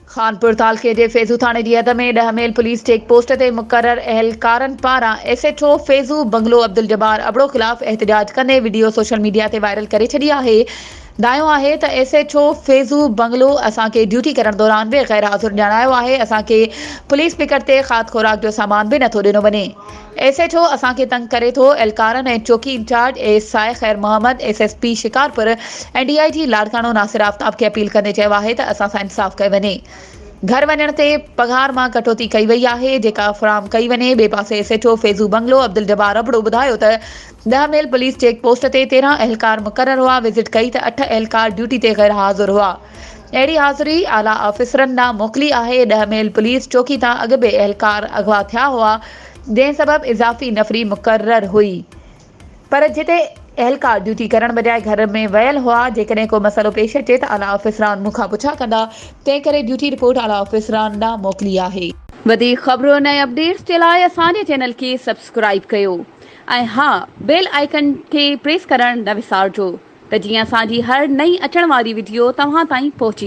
खानपुर तालके जे फैज़ू थाणे जी हद में 10 मेल police check post ते मुक़रर एहलकारनि पारां SHO फैज़ू बंगलो अब्दुल जब्बार अबड़ो ख़िलाफ़ एहतजाज कंदे वीडियो सोशल मीडिया ते वायरल करे छॾी आहे। दायो आहे त SHO फैज़ू बंगलो असांखे ड्यूटी करण दौरान बि गैर हाज़ुर ॼाणायो आहे। असांखे पुलिस पिकट ते खाद खुराक जो सामान बि नथो ॾिनो वञे। SHO असांखे तंग करे थो। एहलकारनि ऐं चौकी इंचार्ज SI ख़ैर मोहम्मद SSP शिकारपुर ऐं DIG लाड़काणो नासिर आफ्ताब खे अपील कंदे चयो आहे त असां सां इंसाफ़ कयो वञे। घर वञण ते पघार मां कटौती कई वई आहे, जेका फराहम कई वञे। ॿिए पासे SHO फैज़ू बंगलो अब्दुल जब्बार अबड़ो ॿुधायो त 10 मेल पुलिस चेक पोस्ट ते 13 एहलकार मुक़रर हुआ। विज़िट कई त 8 एहलकार ड्यूटी ते गैर हाज़ुर हुआ। अहिड़ी हाज़िरी आला ऑफिसरनि ॾांहुं मोकिली आहे। 10 मेल पुलिस चौकी तां अॻु बि एहलकार अगवा थिया हुआ, जंहिं सबबि इज़ाफ़ी नफ़री मुक़रर हुई। पर जिते एहलकार ड्यूटी करण बजाए घर में वियल हुआ। जेकॾहिं को मसइलो पेश अचे त आला ऑफिसरान मूंखां पुछा कंदा, तंहिं करे ड्यूटी रिपोर्ट आला ऑफिसरान ॾांहुं मोकिली आहे। वधीक ख़बरुनि ऐं अपडेट्स जे लाइ असांजे चैनल खे सब्सक्राइब कयो ऐं हा, बेल आइकन खे प्रेस करणु न विसारिजो त जीअं असांजी हर नई अचण वारी वीडियो तव्हां ताईं पहुची